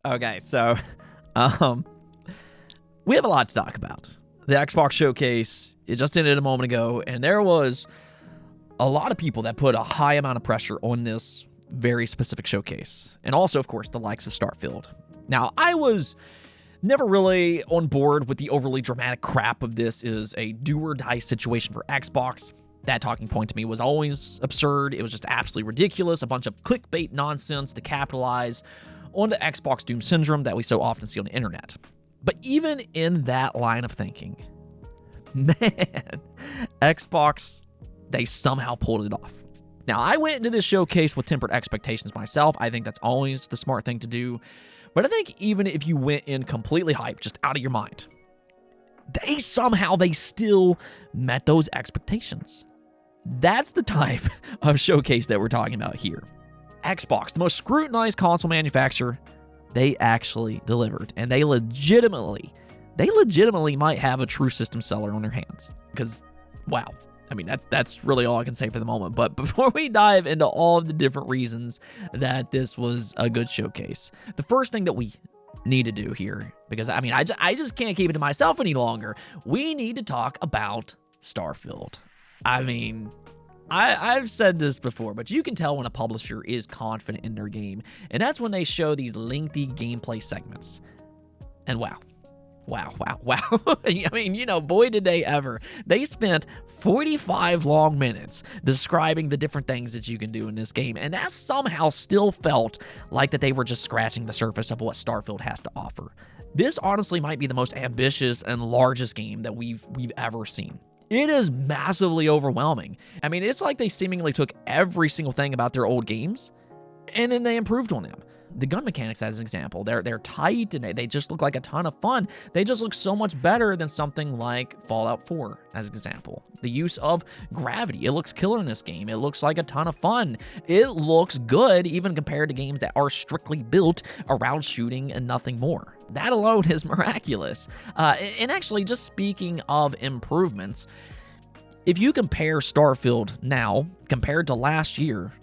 Okay, so we have a lot to talk about. The Xbox Showcase, it just ended a moment ago, and there was a lot of people that put a high amount of pressure on this very specific showcase. And also, of course, the likes of Starfield. Now, I was never really on board with the overly dramatic crap of this is a do-or-die situation for Xbox. That talking point to me was always absurd. It was just absolutely ridiculous. A bunch of clickbait nonsense to capitalize on the Xbox Doom syndrome that we so often see on the internet. But even in that line of thinking, man, Xbox, they somehow pulled it off. Now, I went into this showcase with tempered expectations myself. I think that's always the smart thing to do. But I think even if you went in completely hyped, just out of your mind, they still met those expectations. That's the type of showcase that we're talking about here. Xbox, the most scrutinized console manufacturer, they actually delivered. And they legitimately might have a true system seller on their hands. Because, wow. I mean, that's really all I can say for the moment. But before we dive into all of the different reasons that this was a good showcase, the first thing that we need to do here, because I mean, I just can't keep it to myself any longer. We need to talk about Starfield. I mean, I've said this before, but you can tell when a publisher is confident in their game, and that's when they show these lengthy gameplay segments. And wow. I mean, boy, did they ever. They spent 45 long minutes describing the different things that you can do in this game, and that somehow still felt like that they were just scratching the surface of what Starfield has to offer. This honestly might be the most ambitious and largest game that we've ever seen. It is massively overwhelming. I mean, it's like they seemingly took every single thing about their old games, and then they improved on them. The gun mechanics, as an example, they're tight and they just look like a ton of fun. They just look so much better than something like Fallout 4, as an example. The use of gravity, it looks killer in this game. It looks like a ton of fun. It looks good even compared to games that are strictly built around shooting and nothing more. That alone is miraculous. And actually, just speaking of improvements, if you compare Starfield now compared to last year,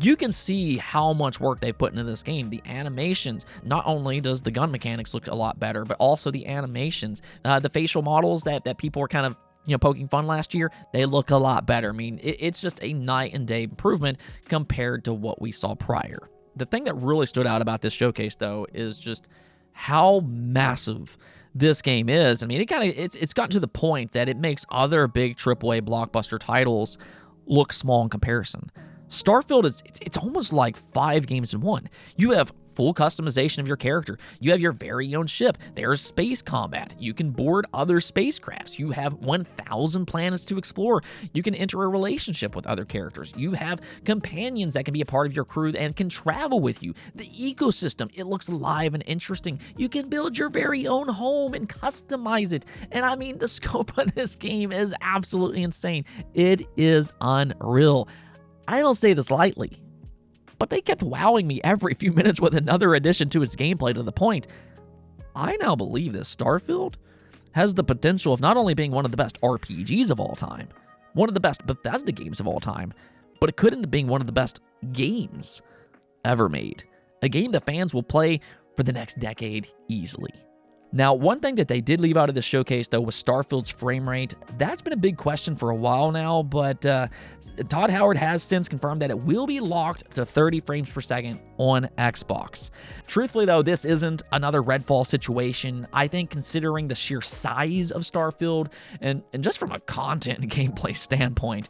you can see how much work they put into this game. The animations, not only does the gun mechanics look a lot better, but also the animations, the facial models that people were kind of poking fun last year, they look a lot better. I mean, it's just a night and day improvement compared to what we saw prior. The thing that really stood out about this showcase, though, is just how massive this game is. I mean, it's gotten to the point that it makes other big AAA blockbuster titles look small in comparison. Starfield it's almost like 5 games in one. You have full customization of your character. You have your very own ship. There's space combat. You can board other spacecrafts. You have 1,000 planets to explore. You can enter a relationship with other characters. You have companions that can be a part of your crew and can travel with you. The ecosystem, it looks alive and interesting. You can build your very own home and customize it. And I mean, the scope of this game is absolutely insane. It is unreal. I don't say this lightly, but they kept wowing me every few minutes with another addition to its gameplay, to the point I now believe that Starfield has the potential of not only being one of the best RPGs of all time, one of the best Bethesda games of all time, but it could end up being one of the best games ever made. A game that fans will play for the next decade easily. Now, one thing that they did leave out of this showcase, though, was Starfield's frame rate. That's been a big question for a while now, but Todd Howard has since confirmed that it will be locked to 30 frames per second on Xbox. Truthfully, though, this isn't another Redfall situation. I think considering the sheer size of Starfield, and just from a content and gameplay standpoint,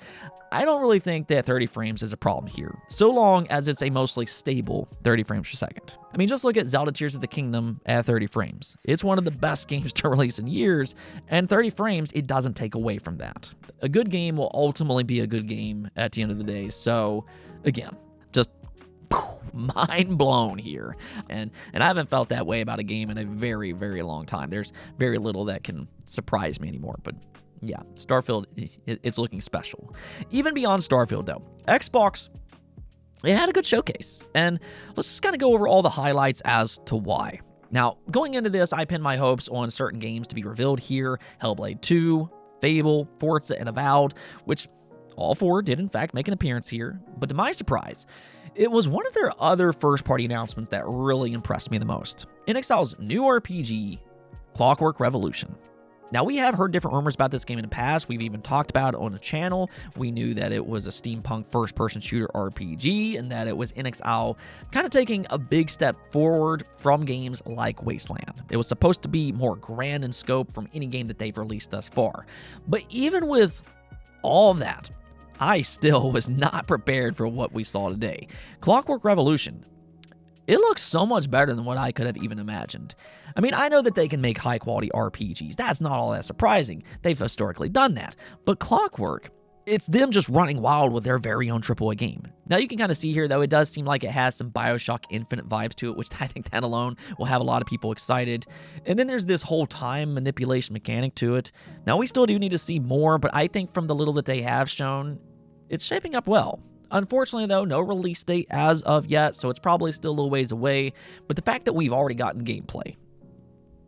I don't really think that 30 frames is a problem here, so long as it's a mostly stable 30 frames per second. I mean, just look at Zelda Tears of the Kingdom at 30 frames. It's one of the best games to release in years, and 30 frames, it doesn't take away from that. A good game will ultimately be a good game at the end of the day, so again, just mind blown here. And I haven't felt that way about a game in a very, very long time. There's very little that can surprise me anymore, but yeah, Starfield, it's looking special. Even beyond Starfield, though, Xbox, it had a good showcase. And let's just kind of go over all the highlights as to why. Now, going into this, I pinned my hopes on certain games to be revealed here. Hellblade 2, Fable, Forza, and Avowed, which all 4 did in fact make an appearance here. But to my surprise, It was one of their other first-party announcements that really impressed me the most. inXile's new RPG, Clockwork Revolution. Now, we have heard different rumors about this game in the past. We've even talked about it on the channel. We knew that it was a steampunk first-person shooter RPG and that it was inXile kind of taking a big step forward from games like Wasteland. It was supposed to be more grand in scope from any game that they've released thus far. But even with all of that, I still was not prepared for what we saw today. Clockwork Revolution. It looks so much better than what I could have even imagined. I mean, I know that they can make high-quality RPGs. That's not all that surprising. They've historically done that. But Clockwork, it's them just running wild with their very own AAA game. Now, you can kind of see here, though, it does seem like it has some BioShock Infinite vibes to it, which I think that alone will have a lot of people excited. And then there's this whole time manipulation mechanic to it. Now, we still do need to see more, but I think from the little that they have shown, it's shaping up well. Unfortunately, though, no release date as of yet, so it's probably still a little ways away. But the fact that we've already gotten gameplay,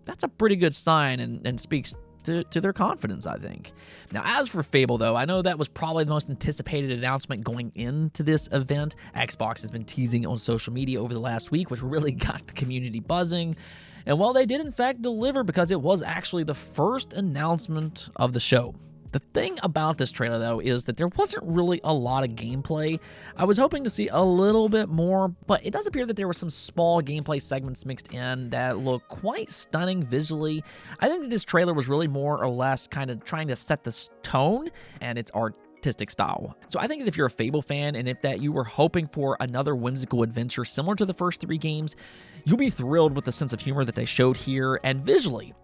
that's a pretty good sign and speaks to their confidence, I think. Now, as for Fable, though, I know that was probably the most anticipated announcement going into this event. Xbox has been teasing on social media over the last week, which really got the community buzzing. And while they did, in fact, deliver because it was actually the first announcement of the show. The thing about this trailer, though, is that there wasn't really a lot of gameplay. I was hoping to see a little bit more, but it does appear that there were some small gameplay segments mixed in that look quite stunning visually. I think that this trailer was really more or less kind of trying to set the tone and its artistic style. So I think that if you're a Fable fan and if that you were hoping for another whimsical adventure similar to the first 3 games, you'll be thrilled with the sense of humor that they showed here and visually.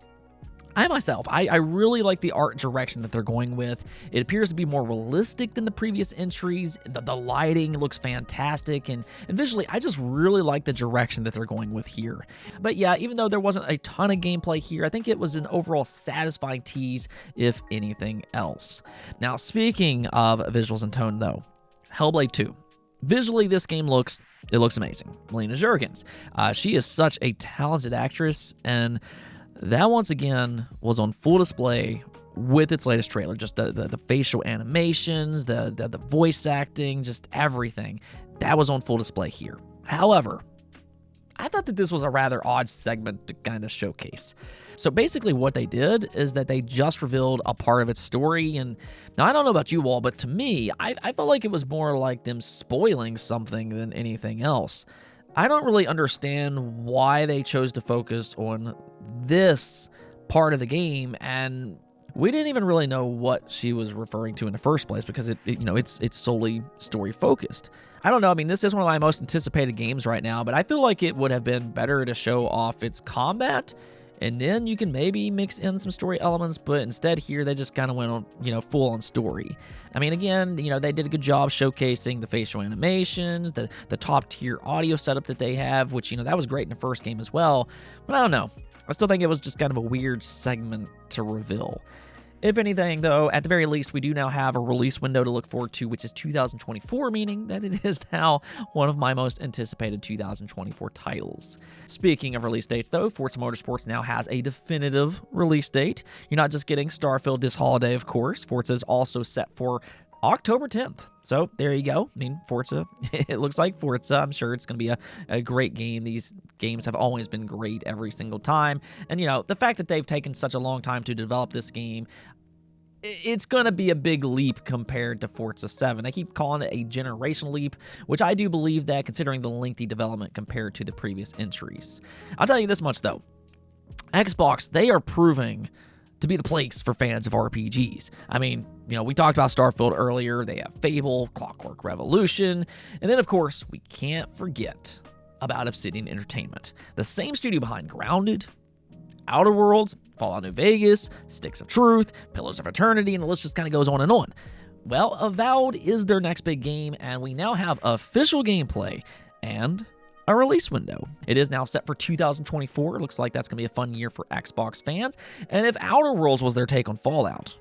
I really like the art direction that they're going with. It appears to be more realistic than the previous entries. The lighting looks fantastic, and visually, I just really like the direction that they're going with here. But yeah, even though there wasn't a ton of gameplay here, I think it was an overall satisfying tease, if anything else. Now, speaking of visuals and tone, though, Hellblade 2. Visually, this game looks amazing. Melina Juergens, she is such a talented actress, and that, once again, was on full display with its latest trailer. Just the facial animations, the voice acting, just everything. That was on full display here. However, I thought that this was a rather odd segment to kind of showcase. So basically what they did is that they just revealed a part of its story. And now, I don't know about you all, but to me, I felt like it was more like them spoiling something than anything else. I don't really understand why they chose to focus on this part of the game, and we didn't even really know what she was referring to in the first place because it's solely story focused. I don't know. I mean, this is one of my most anticipated games right now, but I feel like it would have been better to show off its combat, and then you can maybe mix in some story elements, but instead here they just kind of went on, full on story. I mean, again, they did a good job showcasing the facial animations, the top tier audio setup that they have, which, that was great in the first game as well. But I don't know. I still think it was just kind of a weird segment to reveal. If anything, though, at the very least, we do now have a release window to look forward to, which is 2024, meaning that it is now one of my most anticipated 2024 titles. Speaking of release dates, though, Forza Motorsports now has a definitive release date. You're not just getting Starfield this holiday, of course. Forza is also set for October 10th. So there you go. I mean, Forza, it looks like Forza. I'm sure it's going to be a great game. These games have always been great every single time. And, the fact that they've taken such a long time to develop this game, it's going to be a big leap compared to Forza 7. They keep calling it a generational leap, which I do believe that considering the lengthy development compared to the previous entries. I'll tell you this much, though. Xbox, they are proving to be the place for fans of RPGs. I mean, we talked about Starfield earlier. They have Fable, Clockwork Revolution, and then, of course, we can't forget about Obsidian Entertainment, the same studio behind Grounded, Outer Worlds, Fallout New Vegas, Sticks of Truth, Pillars of Eternity, and the list just kind of goes on and on. Well, Avowed is their next big game, and we now have official gameplay and a release window. It is now set for 2024. It looks like that's going to be a fun year for Xbox fans. And if Outer Worlds was their take on Fallout,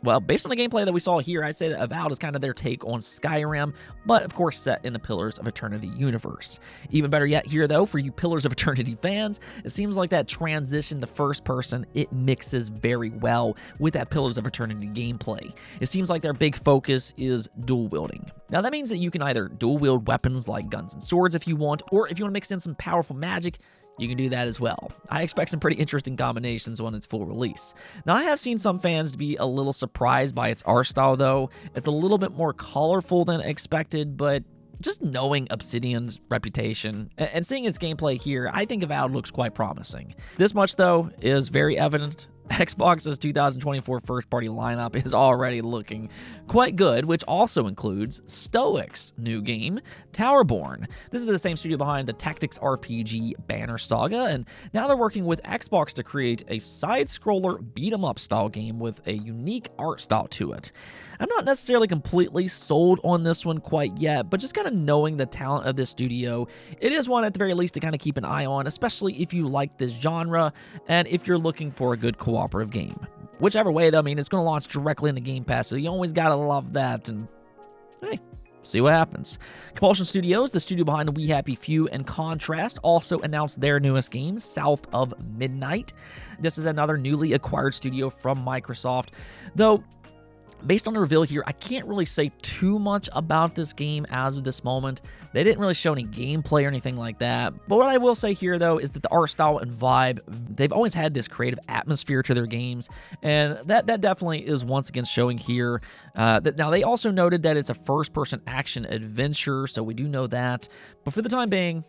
Well, based on the gameplay that we saw here, I'd say that Avowed is kind of their take on Skyrim, but of course set in the Pillars of Eternity universe. Even better yet here, though, for you Pillars of Eternity fans, it seems like that transition to first person, it mixes very well with that Pillars of Eternity gameplay. It seems like their big focus is dual wielding. Now, that means that you can either dual wield weapons like guns and swords if you want, or if you want to mix in some powerful magic, you can do that as well. I expect some pretty interesting combinations when it's full release. Now, I have seen some fans be a little surprised by its art style, though. It's a little bit more colorful than expected, but just knowing Obsidian's reputation and seeing its gameplay here, I think Avowed looks quite promising. This much, though, is very evident. Xbox's 2024 first-party lineup is already looking quite good, which also includes Stoic's new game, Towerborne. This is the same studio behind the Tactics RPG Banner Saga, and now they're working with Xbox to create a side-scroller beat-em-up style game with a unique art style to it. I'm not necessarily completely sold on this one quite yet, but just kind of knowing the talent of this studio, it is one at the very least to kind of keep an eye on, especially if you like this genre and if you're looking for a good cooperative game. Whichever way, though, I mean, it's going to launch directly into Game Pass, so you always got to love that, and hey, see what happens. Compulsion Studios, the studio behind We Happy Few and Contrast, also announced their newest game, South of Midnight. This is another newly acquired studio from Microsoft, though based on the reveal here, I can't really say too much about this game as of this moment. They didn't really show any gameplay or anything like that. But what I will say here, though, is that the art style and vibe, they've always had this creative atmosphere to their games, and that definitely is once again showing here. Now, they also noted that it's a first-person action adventure, so we do know that. But for the time being,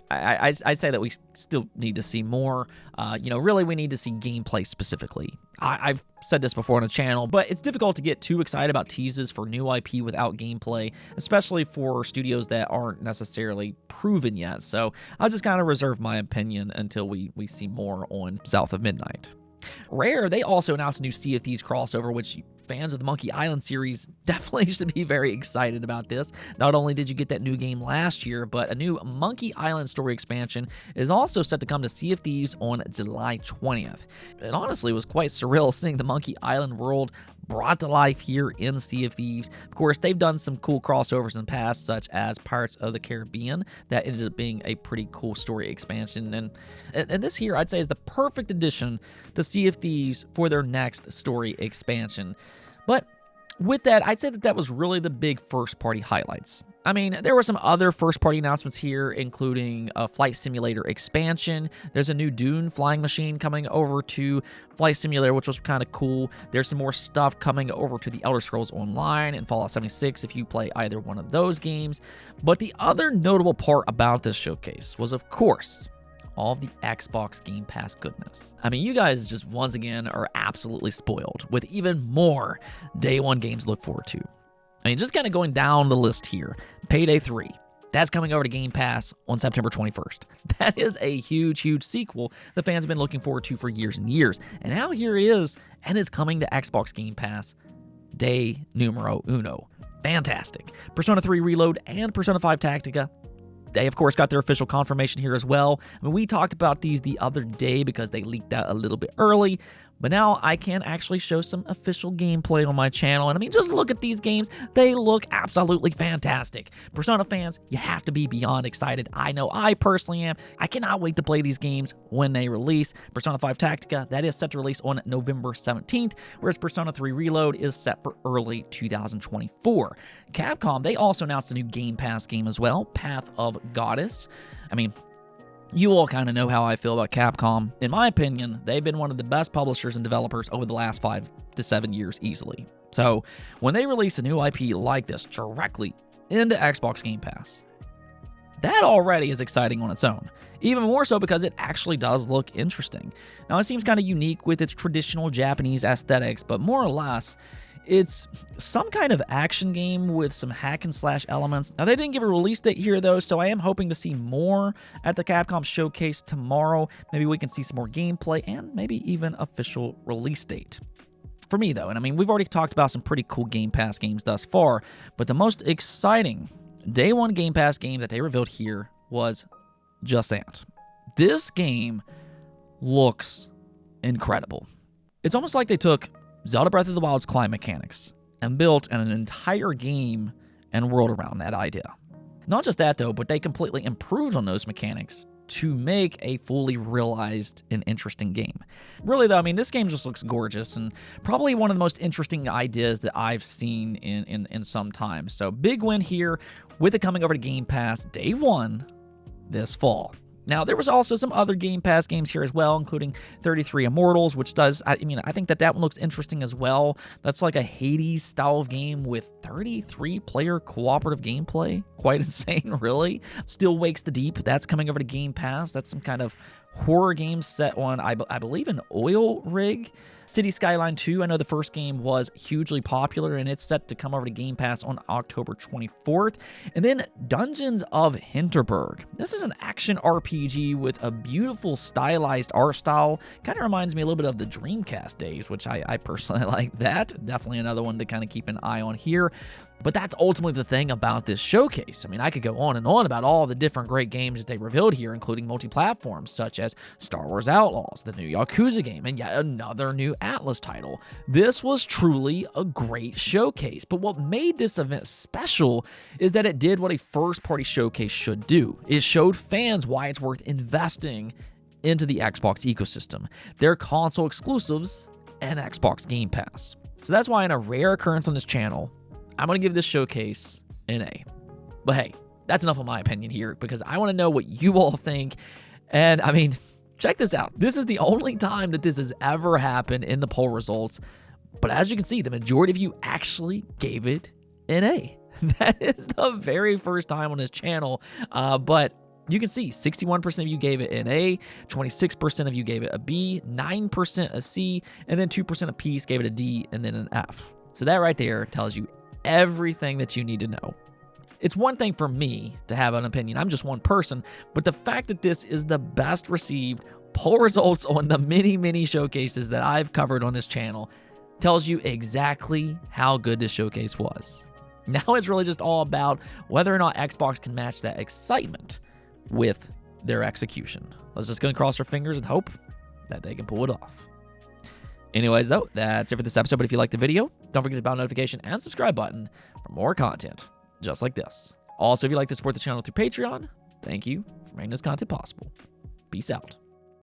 I'd say that we still need to see more. Really, we need to see gameplay specifically. I've said this before on the channel, but it's difficult to get too excited about teases for new IP without gameplay, especially for studios that aren't necessarily proven yet. So I'll just kind of reserve my opinion until we see more on South of Midnight. Rare, they also announced a new Sea of Thieves crossover, which fans of the Monkey Island series definitely should be very excited about this. Not only did you get that new game last year, but a new Monkey Island story expansion is also set to come to Sea of Thieves on July 20th. It honestly was quite surreal seeing the Monkey Island world brought to life here in Sea of Thieves. Of course, they've done some cool crossovers in the past, such as Pirates of the Caribbean. That ended up being a pretty cool story expansion, and this here, I'd say, is the perfect addition to Sea of Thieves for their next story expansion. But with that, I'd say that was really the big first-party highlights. I mean, there were some other first-party announcements here, including a Flight Simulator expansion. There's a new Dune flying machine coming over to Flight Simulator, which was kind of cool. There's some more stuff coming over to the Elder Scrolls Online and Fallout 76 if you play either one of those games. But the other notable part about this showcase was, of course, all of the Xbox Game Pass goodness. I mean, you guys just once again are absolutely spoiled with even more day one games to look forward to. I mean, just kind of going down the list here. Payday 3. That's coming over to Game Pass on September 21st. That is a huge, huge sequel the fans have been looking forward to for years and years. And now here it is, and it's coming to Xbox Game Pass day numero uno. Fantastic. Persona 3 Reload and Persona 5 Tactica, they, of course, got their official confirmation here as well. I mean, we talked about these the other day because they leaked out a little bit early, but now I can actually show some official gameplay on my channel. And I mean, just look at these games. They look absolutely fantastic. Persona fans, you have to be beyond excited. I know I personally am. I cannot wait to play these games when they release. Persona 5 Tactica, that is set to release on November 17th, whereas Persona 3 Reload is set for early 2024. Capcom, they also announced a new Game Pass game as well, Path of Goddess. I mean, you all kind of know how I feel about Capcom. In my opinion, they've been one of the best publishers and developers over the last 5 to 7 years easily. So when they release a new IP like this directly into Xbox Game Pass, that already is exciting on its own. Even more so because it actually does look interesting. Now, it seems kind of unique with its traditional Japanese aesthetics, but more or less, it's some kind of action game with some hack and slash elements. Now, they didn't give a release date here, though, so I am hoping to see more at the Capcom Showcase tomorrow. Maybe we can see some more gameplay and maybe even official release date. For me, though, and I mean, we've already talked about some pretty cool Game Pass games thus far, but the most exciting Day 1 Game Pass game that they revealed here was Jusant. This game looks incredible. It's almost like they took Zelda Breath of the Wild's climb mechanics and built an entire game and world around that idea. Not just that though, but they completely improved on those mechanics to make a fully realized and interesting game. Really though, I mean, this game just looks gorgeous and probably one of the most interesting ideas that I've seen in some time. So big win here with it coming over to Game Pass day one this fall. Now, there was also some other Game Pass games here as well, including 33 Immortals, which does, I think that one looks interesting as well. That's like a Hades style of game with 33 player cooperative gameplay. Quite insane, really. Still Wakes the Deep, that's coming over to Game Pass. That's some kind of horror game set on, I believe, an oil rig. City Skyline 2, I know the first game was hugely popular, and it's set to come over to Game Pass on October 24th. And then Dungeons of Hinterberg. This is an action RPG with a beautiful stylized art style. Kind of reminds me a little bit of the Dreamcast days, which I personally like that. Definitely another one to kind of keep an eye on here. But that's ultimately the thing about this showcase. I mean, I could go on and on about all the different great games that they revealed here, including multi-platforms such as Star Wars Outlaws, the new Yakuza game, and yet another new Atlas title. This was truly a great showcase. But what made this event special is that it did what a first-party showcase should do. It showed fans why it's worth investing into the Xbox ecosystem, their console exclusives, and Xbox Game Pass. So that's why, in a rare occurrence on this channel, I'm going to give this showcase an A. But hey, that's enough of my opinion here because I want to know what you all think. And I mean, check this out. This is the only time that this has ever happened in the poll results. But as you can see, the majority of you actually gave it an A. That is the very first time on this channel. But you can see 61% of you gave it an A, 26% of you gave it a B, 9% a C, and then 2% apiece gave it a D and then an F. So that right there tells you everything that you need to know. It's one thing for me to have an opinion. I'm just one person, but the fact that this is the best received poll results on the many showcases that I've covered on this channel tells you exactly how good this showcase was. Now it's really just all about whether or not Xbox can match that excitement with their execution. Let's just go and cross our fingers and hope that they can pull it off. Anyways, though, that's it for this episode. But if you liked the video, don't forget to bell notification and subscribe button for more content just like this. Also, if you'd like to support the channel through Patreon, thank you for making this content possible. Peace out.